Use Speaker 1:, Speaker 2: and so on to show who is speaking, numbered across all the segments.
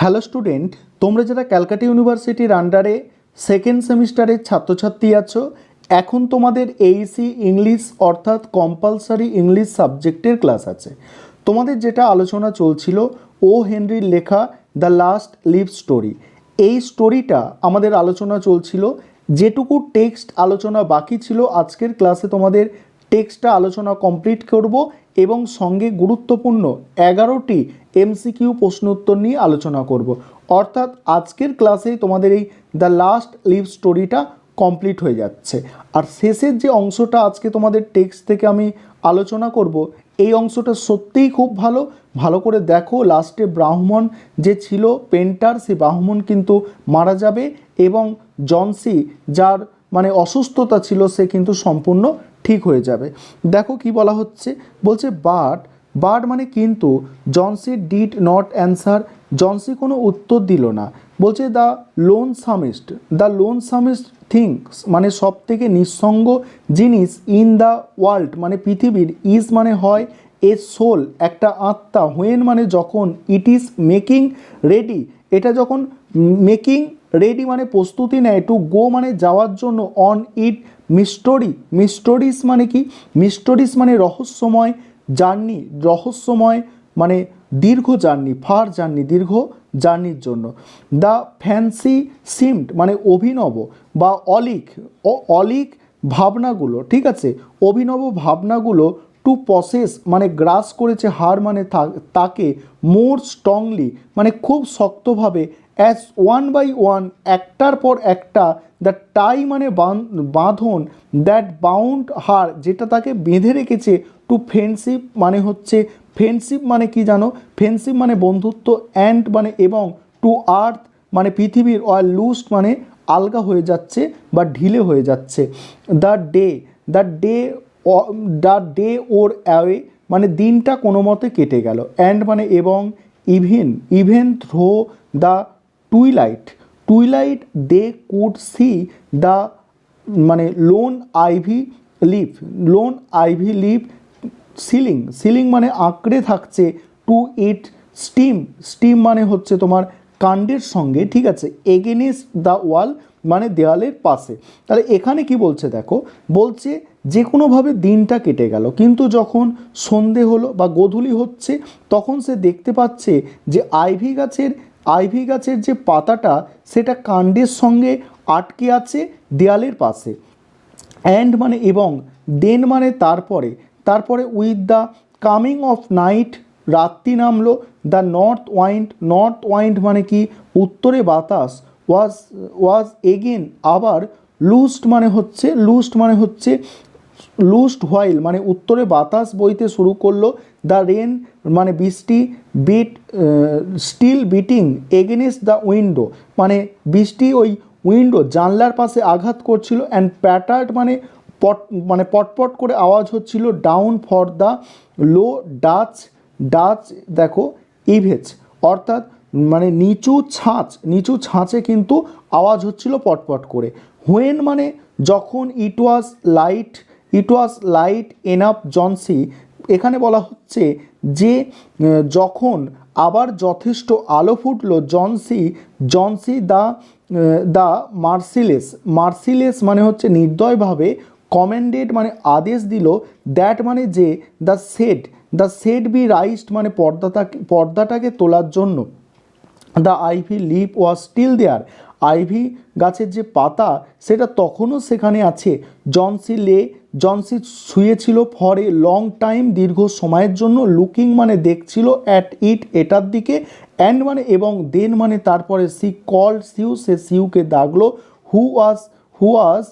Speaker 1: Hello student, তোমরা যারা ক্যালকাটা ইউনিভার্সিটির আন্ডারে সেকেন্ড সেমিস্টারের ছাত্রছাত্রী আছো, এখন তোমাদের এইসি ইংলিশ অর্থাৎ কম্পালসারি ইংলিশ সাবজেক্টের ক্লাস আছে। তোমাদের যেটা আলোচনা চলছিল ও হেনরির লেখা দ্য লাস্ট লিভ স্টোরি, এই স্টোরিটা আমাদের আলোচনা চলছিল। যেটুকু টেক্সট আলোচনা বাকি ছিল আজকের ক্লাসে তোমাদের টেক্সটটা আলোচনা কমপ্লিট করব এবং সঙ্গে গুরুত্বপূর্ণ 11টি এমসিকিউ প্রশ্ন উত্তর নিয়ে আলোচনা করব। অর্থাৎ আজকের ক্লাসে তোমাদের এই দ্য লাস্ট লিভ স্টোরিটা কমপ্লিট হয়ে যাচ্ছে। আর শেষের যে অংশটা আজকে তোমাদের টেক্সট থেকে আমি আলোচনা করব, এই অংশটা সত্যিই খুব ভালো। ভালো করে দেখো, লাস্টে ব্রাহ্মণ যে ছিল পেন্টার, সে ব্রাহ্মণ কিন্তু মারা যাবে এবং জনসি যার অসুস্থতা ছিল সে কিন্তু সম্পূর্ণ ঠিক হয়ে যাবে। দেখো কি বলা হচ্ছে, বলছে বাট মানে কিন্তু Johnsy did not answer, Johnsy কোনো উত্তর দিল না। বলছে দ্য লোনসামেস্ট থিংস মানে সব থেকে নিঃসঙ্গ জিনিস ইন দ্য ওয়ার্ল্ড মানে পৃথিবীর, ইজ মানে হয়, এ সোল একটা আত্মা, হোয়েন মানে যখন, ইট ইজ মেকিং রেডি এটা যখন মেকিং রেডি মানে প্রস্তুতি নেয়, টু গো মানে যাওয়ার জন্য, অন ইট মিস্টোরিস মানে কি, মিস্টোরিস মানে রহস্যময় জার্নি, রহস্যময় মানে দীর্ঘ জার্নি, ফার জার্নি দীর্ঘ জার্নির জন্য। দ্য ফ্যান্সি সিমড মানে অভিনব বা অলিক ভাবনাগুলো, ঠিক আছে, অভিনব ভাবনাগুলো, টু পসেস মানে গ্রাস করেছে, হার মানে তাকে, মোর স্ট্রংলি মানে খুব শক্তভাবে, অ্যাজ ওয়ান বাই ওয়ান একটার পর একটা, দ্য টাই মানে বাঁধন, দ্যাট বাউন্ড হার যেটা তাকে বেঁধে রেখেছে, টু ফ্রেন্ডশিপ মানে হচ্ছে, ফ্রেন্ডশিপ মানে কি জানো, ফ্রেন্ডশিপ মানে বন্ধুত্ব, অ্যান্ড মানে এবং, টু আর্থ মানে পৃথিবীর, আর লুস্ট মানে আলগা হয়ে যাচ্ছে বা ঢিলে হয়ে যাচ্ছে। দ্য ডে ওর অ্যাওয়ে মানে দিনটা কোনো মতে কেটে গেল, অ্যান্ড মানে এবং, even through the twilight they could see the মানে লোন আইভি লিভ সিলিং মানে আঁকড়ে থাকছে, টু ইট স্টিম মানে হচ্ছে তোমার কাণ্ডের সঙ্গে, ঠিক আছে, এগেনিস্ট দ্য ওয়াল মানে দেওয়ালের পাশে। তাহলে এখানে কি বলছে দেখো, বলছে যে কোনোভাবে দিনটা কেটে গেল, কিন্তু যখন সন্ধে হলো বা গোধূলি হচ্ছে তখন সে দেখতে পাচ্ছে যে আইভি গাছের যে পাতাটা সেটা কাণ্ডের সঙ্গে আটকে আছে দেয়ালের পাশে। অ্যান্ড মানে এবং, দেন মানে তারপরে with the coming of night রাত্রি নামলো, দ্য নর্থ ওয়াইন্ড মানে কি উত্তরে বাতাস, ওয়াজ এগেন আবার, লুস্ট হোয়াইল মানে উত্তরে বাতাস বইতে শুরু করলো, দ্য রেন মানে বৃষ্টি, still beating against the window মানে বৃষ্টি ওই উইন্ডো জানলার পাশে আঘাত করছিল, অ্যান্ড প্যাটার্ড মানে পটপট করে আওয়াজ হচ্ছিল, down for the low Dutch দেখো ইভেজ অর্থাৎ মানে নিচু ছাঁচে কিন্তু আওয়াজ হচ্ছিল পটপট করে। হোয়েন মানে যখন, ইট ওয়াজ লাইট এনাফ জনসি এখানে বলা হচ্ছে যে যখন আবার যথেষ্ট আলো ফুটলো, জনসি দ্য মার্সিলেস মানে হচ্ছে নির্দয়ভাবে, কমেন্ডেড মানে আদেশ দিল, দ্যাট মানে যে, দ্য সেড বি রাইজড মানে পর্দাটাকে তোলার জন্য, the ivy leaf was still there ivy গাছের যে পাতা সেটা তখনও সেখানে আছে, জনসি শুয়েছিল, ফর এ লং টাইম দীর্ঘ সময়ের জন্য, লুকিং মানে দেখছিল, অ্যাট ইট এটার দিকে, অ্যান্ড মানে এবং, দেন মানে তারপরে, সি কল্ড সিউ সে সিউকে ডাকলো, হু ওয়াজ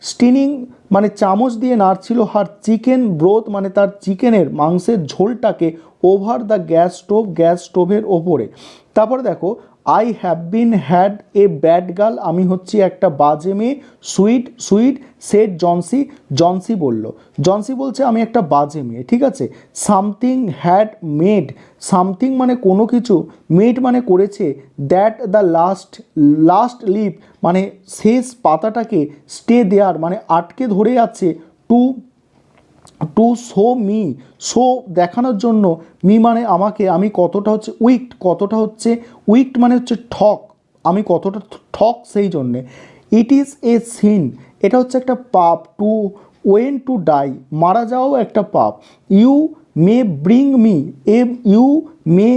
Speaker 1: স্টিনিং মানে চামচ দিয়ে নাড়ছিল, হার চিকেন ব্রোথ মানে তার চিকেনের মাংসের ঝোলটাকে, ওভার দ্য গ্যাস স্টোভের ওপরে। তারপরে দেখো, I have been had a bad girl আমি হচ্ছি একটা বাজে মেয়ে, সুইট সেড জনসি বলছে আমি একটা বাজে মেয়ে, ঠিক আছে। সামথিং মানে কোনো কিছু, মেড মানে করেছে, দ্যাট দ্য লাস্ট লিভ মানে শেষ পাতাটাকে, স্টে দেয়ার মানে আটকে ধরে আছে, টু শো মি, শো দেখানোর জন্য, মি মানে আমাকে, আমি কতটা হচ্ছে উইকড, কতটা হচ্ছে উইকড মানে হচ্ছে ঠক, আমি কতটা ঠক সেই জন্যে। ইট ইজ এ সিন, এটা হচ্ছে একটা পাপ। টু ওয়েন টু ডাই, মারা যাওয়াও একটা পাপ। You may bring me, you may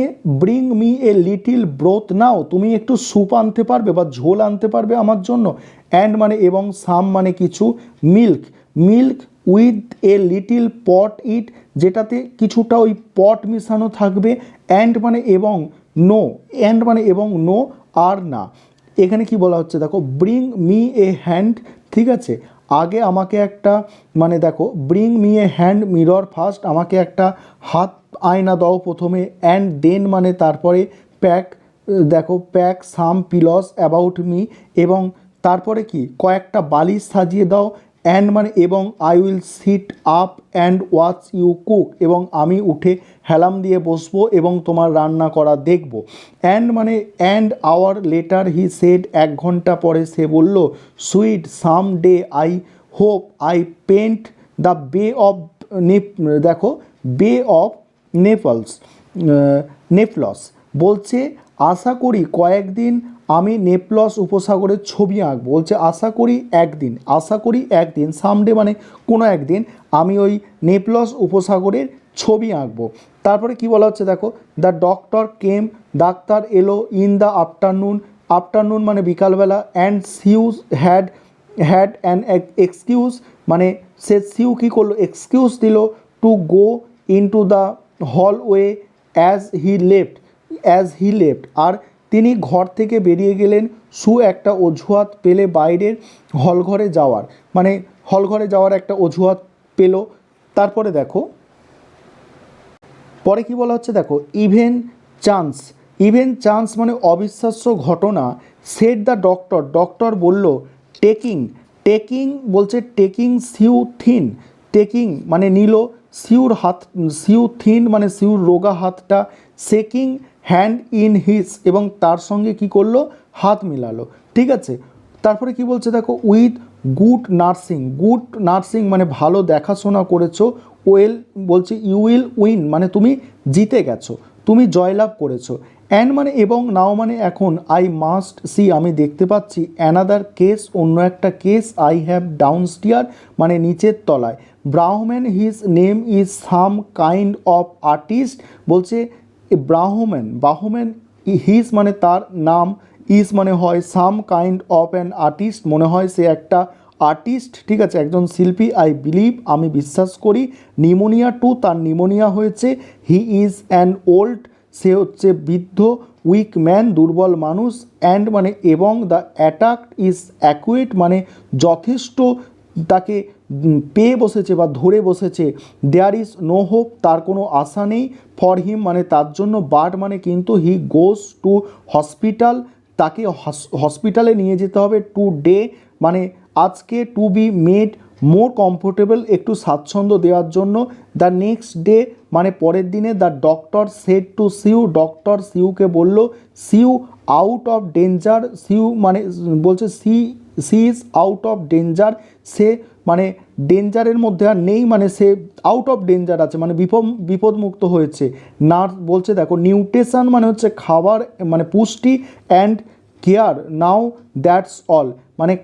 Speaker 1: bring me a little broth now, তুমি একটু স্যুপ আনতে পারবে বা ঝোল আনতে পারবে আমার জন্য। অ্যান্ড মানে এবং, সাম মানে কিছু, milk, milk with a little pot it, যেটাতে কিছুটা ওই পট মিশানো থাকবে। অ্যান্ড মানে এবং, নো, অ্যান্ড মানে এবং, নো আর না। এখানে কি বলা হচ্ছে দেখো, ব্রিং মি এ হ্যান্ড, ঠিক আছে, আগে আমাকে একটা, মানে দেখো bring me a hand mirror first, আমাকে একটা হাত আয়না দাও প্রথমে। অ্যান্ড দেন মানে তারপরে, প্যাক, দেখো pack some pills about me, এবং তারপরে কি কয়েকটা বালিশ সাজিয়ে দাও। অ্যান্ড মানে এবং, I will sit up and watch you cook, এবং আমি উঠে হেলাম দিয়ে বসবো এবং তোমার রান্না করা দেখব। অ্যান্ড মানে and hour later he said, 1 ঘন্টা পরে সে বলল, sweet someday I hope I paint the bay of দেখো বে অফ নেপলস, নেপলস বলছে আশা করি কয়েকদিন আমি নেপলস উপসাগরের ছবি আঁকবো। বলছে আশা করি একদিন, আশা করি একদিন, সামডে মানে কোনো একদিন আমি ওই নেপলস উপসাগরের ছবি আঁকবো। তারপরে কি বলা হচ্ছে দেখো, দ্য ডক্টর কেম, ডাক্তার এলো, ইন দ্য আফটারনুন, আফটারনুন মানে বিকালবেলা। And Sue had, had an excuse, মানে সে সিউ কী করলো, এক্সকিউজ দিল, to go into the hallway as he left, as he left, আর তিনি ঘর থেকে বেরিয়ে গেলেন। সু একটা অজুহাত পেলে বাইরের হলঘরে যাওয়ার, মানে হলঘরে যাওয়ার একটা অজুহাত পেল। তারপরে দেখো পরে কি বলা হচ্ছে দেখো, ইভেন চান্স, ইভেন চান্স মানে অবিশ্বাস্য ঘটনা। সেড দ্য ডক্টর, ডক্টর বলল, টেকিং, টেকিং বলছে টেকিং সিউ থিন, টেকিং মানে নিল, সিউর হাত, সিউ থিন মানে সিউর রোগা হাতটা, শেকিং হ্যান্ড ইন হিস, এবং তার সঙ্গে কি করলো, হাত মিলালো, ঠিক আছে। তারপরে কি বলছে দেখো, with good nursing, good nursing মানে ভালো দেখাশোনা করেছো। ওয়েল বলছে ইউ উইল উইন মানে তুমি জিতে গেছো, তুমি জয়লাভ করেছো। অ্যান্ড মানে এবং, নাও মানে এখন, আই মাস্ট সি আমি দেখতে পাচ্ছি, অ্যানাদার কেস অন্য একটা কেস, আই হ্যাভ ডাউনস্টিয়ার মানে নিচের তলায়। ব্রাহ্মণ his name is some kind of artist, বলছে ব্রাহ্মণ, ব্রাহ্মণ হিজ মানে তার নাম, ইজ মানে হয়, some kind of an artist মনে হয় সে একটা আর্টিস্ট, ঠিক আছে, একজন শিল্পী। আই বিলিভ আমি বিশ্বাস করি, নিউমোনিয়া টু তার নিউমোনিয়া হয়েছে। হি ইজ অ্যান ওল্ড সে হচ্ছে বৃদ্ধ, উইক ম্যান দুর্বল মানুষ। অ্যান্ড মানে এবং, দ্য অ্যাটাক ইজ অ্যাকুয়েট মানে যথেষ্ট তাকে পেয়ে বসেছে বা ধরে বসেছে। দেয়ার ইজ নো হোপ তার কোনো আশা নেই। ফর হিম মানে তার জন্য, বাট মানে কিন্তু, হি গোস টু হসপিটাল তাকে হসপিটালে নিয়ে যেতে হবে। টু ডে মানে আজকে, to be made more comfortable একটু স্বাচ্ছন্দ্য দেওয়ার জন্য। দ্য নেক্সট ডে মানে পরের দিনে, the doctor said to Sue doctor সিউকে বলল, Sue out of danger, Sue মানে বলছে she is out of danger, সে মানে ডেঞ্জারের মধ্যে আর নেই, মানে সে আউট অফ ডেঞ্জার আছে মানে বিপদমুক্ত হয়েছে। নার্স বলছে দেখো, নিউট্রিশন মানে হচ্ছে খাবার মানে পুষ্টি, and care now that's all মানে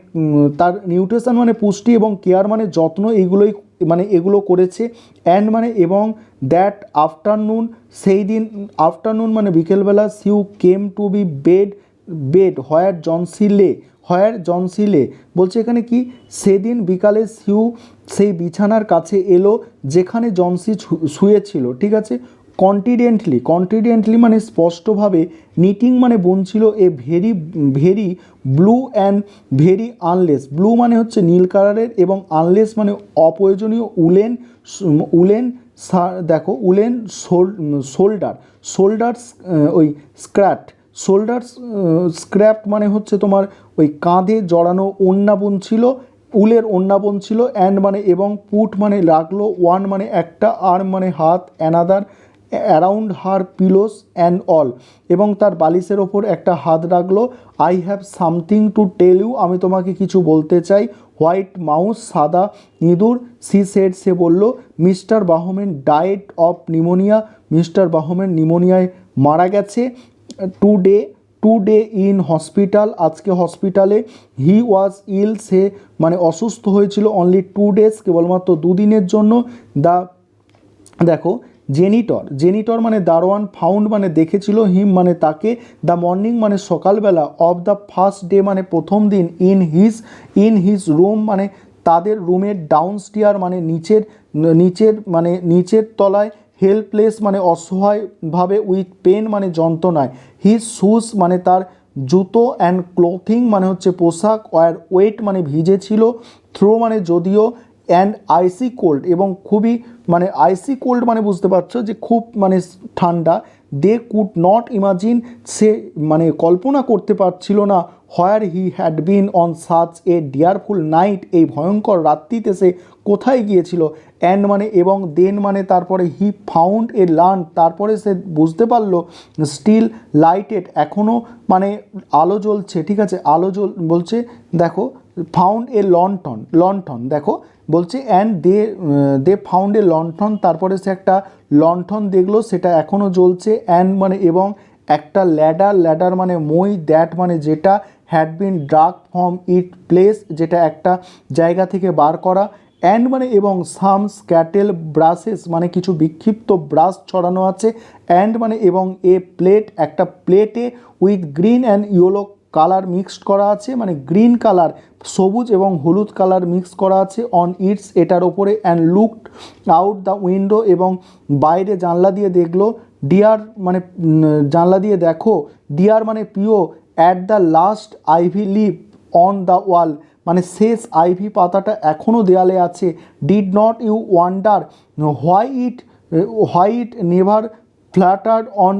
Speaker 1: তার নিউট্রিশন মানে পুষ্টি এবং কেয়ার মানে যত্ন, এইগুলোই মানে এগুলো করেছে। অ্যান্ড মানে এবং, দ্যাট আফটারনুন সেই দিন, আফটারনুন মানে বিকেলবেলা, Sue came to be bed, bed where Johnsy lay, where Johnsy লে বলছে এখানে কি, সেদিন বিকালে সিউ সেই বিছানার কাছে এলো যেখানে জনসি শুয়েছিল, ঠিক আছে। কন্টিডেন্টলি, কন্টিডেন্টলি মানে স্পষ্টভাবে, নিটিং মানে বুনছিল, a very very blue and very unless, blue মানে হচ্ছে নীল কালারের এবং আনলেস মানে অপ্রয়োজনীয়, উলেন, উলেন দেখো উলেন শোল্ডার, শোল্ডার্স ওই স্ক্র্যাট, শোল্ডার্স স্ক্র্যাপ মানে হচ্ছে তোমার ওই কাঁধে জড়ানো ওড়না বুনছিল, উলের ওড়না বুনছিল। অ্যান্ড মানে এবং, পুট মানে রাখলো, ওয়ান মানে একটা, আর্ম মানে হাত, another around her pillows and all, এবং তার বালিশের ওপর একটা হাত রাখলো। I have something to tell you, আমি তোমাকে কিছু বলতে চাই। হোয়াইট মাউস, সাদা ইঁদুর। সি সেড, সে বলল। Mister Behrman died of pneumonia, mister Behrman নিউমোনিয়ায় মারা গেছে। টুডে ইন হসপিটাল, আজকে হসপিটালে। হি ওয়াজ ইল, সে মানে অসুস্থ হয়েছিল। অনলি 2 days, কেবলমাত্র 2 দিনের জন্য। দ্য, দেখো জেনিটর মানে দারোয়ান, ফাউন্ড মানে দেখেছিল, হিম মানে তাকে, দ্য মর্নিং মানে সকালবেলা, অফ দ্য ফার্স্ট ডে মানে প্রথম দিন, ইন হিজ রুম মানে তাদের রুমের, ডাউনস্টিয়ার মানে নিচের তলায়, হেল্পলেস মানে অসহায়ভাবে, উইথ পেন মানে যন্ত্রণায়, হিজ শুজ মানে তার জুতো, অ্যান্ড ক্লোথিং মানে হচ্ছে পোশাক, ওয়েট মানে ভিজে ছিল, থ্রো মানে যদিও, অ্যান্ড আইসি কোল্ড এবং খুবই মানে আইসি কোল্ড মানে বুঝতে পারছো যে খুব মানে ঠান্ডা। দে কুড নট ইমাজিন, সে মানে কল্পনা করতে পারছিল না, where he had been on such a dreadful night, এই ভয়ঙ্কর রাত্রিতে সে কোথায় গিয়েছিল। অ্যান্ড মানে এবং, দেন মানে তারপরে, হি ফাউন্ড এ লার্ন, তারপরে সে বুঝতে পারলো, স্টিল লাইটেড, এখনও মানে আলো জ্বলছে, ঠিক আছে, বলছে দেখো, ফাউন্ড এ লন্ঠন দেখো বলছে, অ্যান্ড দে ফাউন্ড এ লন্ঠন, তারপরে সে একটা লন্ঠন দেখলো, সেটা এখনও জ্বলছে। অ্যান্ড মানে এবং একটা ল্যাডার মানে মই, দ্যাট মানে যেটা, had been drug from it place, যেটা একটা জায়গা থেকে বার করা। অ্যান্ড মানে এবং, সাম স্ক্যাটেল ব্রাশেস মানে কিছু বিক্ষিপ্ত ব্রাশ ছড়ানো আছে। অ্যান্ড মানে এবং, এ প্লেট একটা প্লেটে, with green and yellow colour mixed করা আছে, মানে গ্রিন কালার, সবুজ এবং হলুদ কালার মিক্স করা আছে, অন ইটস এটার ওপরে। And looked out the window, এবং বাইরে জানলা দিয়ে দেখলো। ডিয়ার মানে জানলা দিয়ে দেখো, ডিয়ার মানে প্রিয়, at the last ivy leaf on the wall মানে শেষ আইভি পাতাটা এখনও দেয়ালে আছে। Did not you wonder why it never fluttered on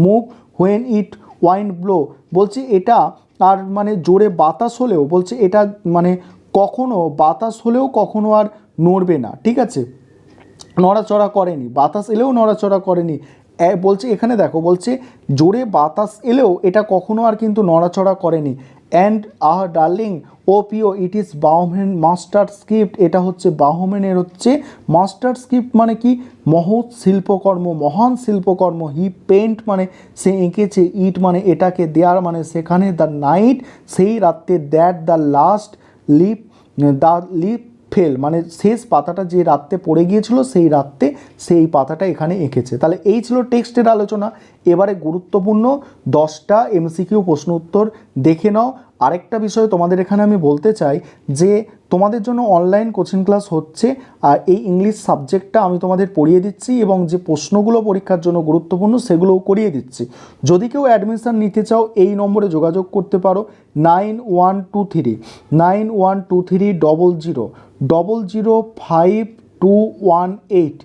Speaker 1: move when it wind blow, বলছে এটা আর মানে জোরে বাতাস হলেও, বলছে এটা মানে কখনো বাতাস হলেও কখনো আর নড়বে না, ঠিক আছে, নড়াচড়া করেনি, বাতাস এলেও নড়াচড়া করেনি। বলছে এখানে দেখো, বলছে জোরে বাতাস এলেও এটা কখনো আর কিন্তু নড়াচড়া করেনি। অ্যান্ড ডার্লিং, ও পিও, it is Behrman master script, এটা হচ্ছে বাহম্যানের হচ্ছে মাস্টার স্ক্রিপ্ট মানে কি, মহৎ শিল্পকর্ম, মহান শিল্পকর্ম। হি পেন্ট মানে সে এঁকেছে, ইট মানে এটাকে, দেয়ার মানে সেখানে, দ্য নাইট সেই রাত্রে, দ্যাট দ্য লিপ ফেল মানে শেষ পাতাটা যে রাত্রে পড়ে গিয়েছিল, সেই রাত্রে সেই পাতাটা এখানে এঁকেছে। তাহলে এই ছিল টেক্সটের আলোচনা। এবারে গুরুত্বপূর্ণ 10টা এমসিকিউ প্রশ্ন উত্তর দেখে নাও। আরেকটা বিষয় তোমাদের এখানে আমি বলতে চাই যে তোমাদের জন্য অনলাইন কোচিং ক্লাস হচ্ছে, আর এই ইংলিশ সাবজেক্টটা আমি তোমাদের পড়িয়ে দিচ্ছি, এবং যে প্রশ্নগুলো পরীক্ষার জন্য গুরুত্বপূর্ণ সেগুলোও করিয়ে দিচ্ছি। যদি কেউ অ্যাডমিশান নিতে চাও, এই নম্বরে যোগাযোগ করতে পারো, 912300005218,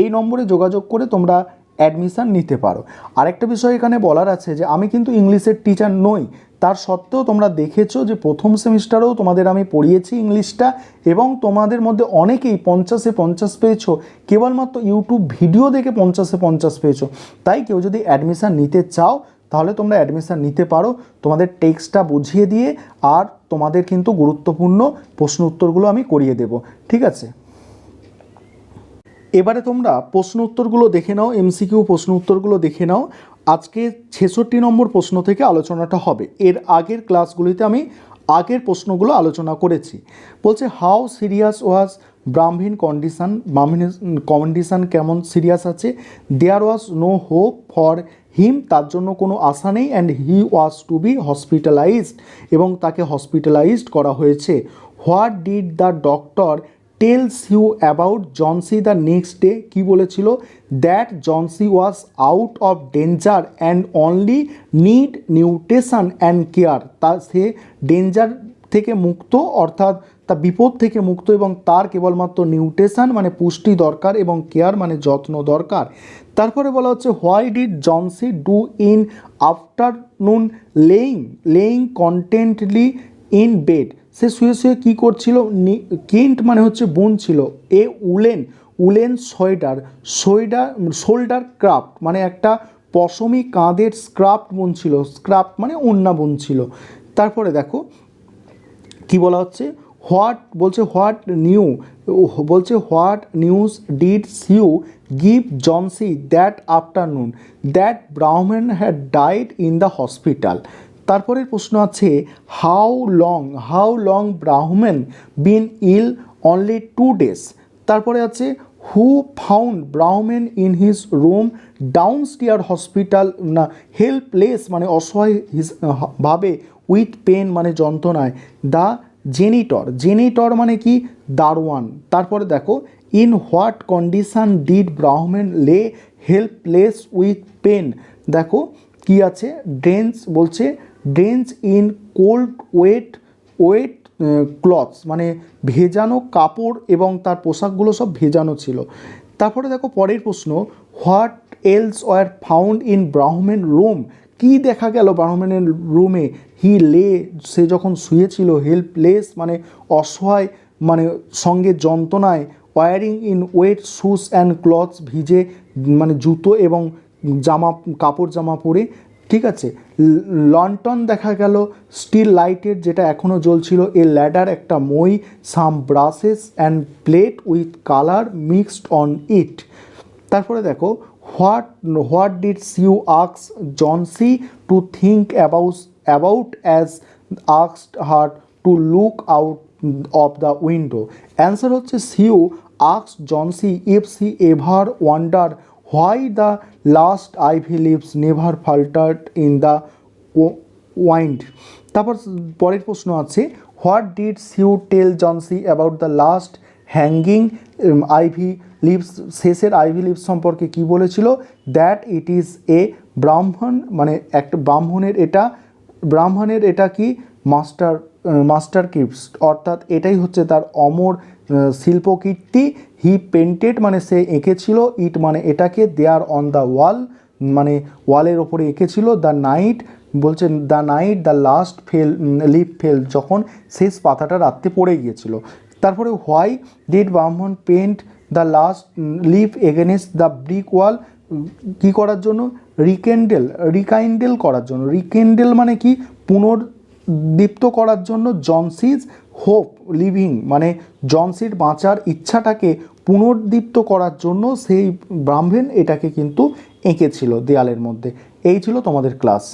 Speaker 1: এই নম্বরে যোগাযোগ করে তোমরা অ্যাডমিশান নিতে পারো। আরেকটা বিষয় এখানে বলার আছে যে আমি কিন্তু ইংলিশের টিচার নই, তার সত্ত্বেও তোমরা দেখেছো যে প্রথম সেমিস্টারেও তোমাদের আমি পড়িয়েছি ইংলিশটা, এবং তোমাদের মধ্যে অনেকেই 50-এ 50 পেয়েছো, কেবলমাত্র ইউটিউব ভিডিও দেখে 50-এ 50 পেয়েছো। তাই কেউ যদি অ্যাডমিশান নিতে চাও তাহলে তোমরা অ্যাডমিশান নিতে পারো, তোমাদের টেক্সটটা বুঝিয়ে দিয়ে, আর তোমাদের কিন্তু গুরুত্বপূর্ণ প্রশ্ন উত্তরগুলো আমি করিয়ে দেব, ঠিক আছে। এবারে তোমরা প্রশ্ন উত্তরগুলো দেখে নাও, এমসিকিউ প্রশ্ন উত্তরগুলো দেখে নাও। আজকে 66 নম্বর প্রশ্ন থেকে আলোচনাটা হবে। এর আগের ক্লাসগুলিতে আমি আগের প্রশ্নগুলো আলোচনা করেছি। বলছে, how serious was Behrman condition কেমন সিরিয়াস আছে। There was no hope for him, তার জন্য কোনো আশা নেই। And he was to be hospitalized, এবং তাকে হসপিটালাইজড করা হয়েছে। What did the doctor tells you about Johnsy the next day, কী বলেছিল, that Johnsy was out of danger and only need nutrition and care, সে ডেঞ্জার থেকে মুক্ত, অর্থাৎ তা বিপদ থেকে মুক্ত, এবং তার কেবলমাত্র নিউট্রিশন মানে পুষ্টি দরকার, এবং কেয়ার মানে যত্ন দরকার। তারপরে বলা হচ্ছে, why did Johnsy do in afternoon laying contently in bed, সে শুয়ে শুয়ে কী করছিল। কেন্ট মানে হচ্ছে বুনছিল। উলেন শোল্ডার ক্রাফট মানে একটা পশমি কাঁধের স্ক্রাফট বুনছিল, স্ক্রাফট মানে ওড়না বুনছিল। তারপরে দেখো কি বলা হচ্ছে, what news did Sue give Johnsy that afternoon that Behrman had died in the hospital. তারপরের প্রশ্ন আছে হাউ লং ব্রাহ্মণ বিন ইল অনলি 2 days। তারপরে আছে হু ফাউন্ড ব্রাহ্মণ ইন হিজ রুম ডাউনস্টিয়ার হসপিটাল, না হেল্পলেস মানে অসহায় ভাবে, উইথ পেন মানে যন্ত্রণায়, দ্য জেনিটর মানে কি, দারোয়ান। তারপরে দেখো ইন হোয়াট কন্ডিশন ডিড ব্রাহ্মণ লে হেল্পলেস উইথ পেন, দেখো কি আছে, drenched in cold wet clothes মানে ভেজানো কাপড় এবং তার পোশাকগুলো সব ভেজানো ছিল। তারপরে দেখো পরের প্রশ্ন, what else were found in ব্রাহ্মণ রুম, কি দেখা গেল ব্রাহ্মণের রুমে, সে যখন শুয়েছিল, হেল্পলেস মানে অসহায় মানে সঙ্গে যন্ত্রণায়, wearing in wet shoes and clothes ভিজে মানে জুতো এবং কাপড় জামা পরে, ঠিক আছে। লন্ঠন দেখা গেল, স্টিল লাইটের যেটা এখনও জ্বলছিল, এ ল্যাডার একটা মই, some brushes and plate with colour mixed on it. তারপরে দেখো what did Sue ask Johnsy to think about as asked her to look out of the window. Answer হচ্ছে Sue asked Johnsy if she ever wonder why the last ivy leaves never faltered in the wind. তারপর পরের প্রশ্ন আছে, what did Sue tell Johnsy about the last hanging ivy leaves, শেষের ivy leaves সম্পর্কে কি বলেছিল, that it is a ব্রাহ্মণ মানে একটা ব্রাহ্মণের এটা কি মাস্টার কিপস, অর্থাৎ এটাই হচ্ছে তার অমর শিল্পকীর্তি। হি পেন্টেড মানে সে এঁকেছিল, ইট মানে এটাকে, দেয়ার অন দ্য ওয়াল মানে ওয়ালের ওপরে এঁকেছিল, the night the last leaf fell যখন শেষ পাতাটা রাত্রে পড়ে গিয়েছিল। তারপরে why did Behrman paint the last leaf against the brick wall, কী করার জন্য, রিকাইন্ডেল করার জন্য, রিকেন্ডেল মানে কি, পুনর্দীপ্ত করার জন্য, জনসিজ হোপ লিভিং মানে জনসির বাঁচার ইচ্ছাটাকে পুনর্দীপ্ত করার জন্য সেই ব্রাহ্মণ এটাকে কিন্তু এঁকেছিল দেয়ালের মধ্যে। এই ছিল তোমাদের ক্লাস।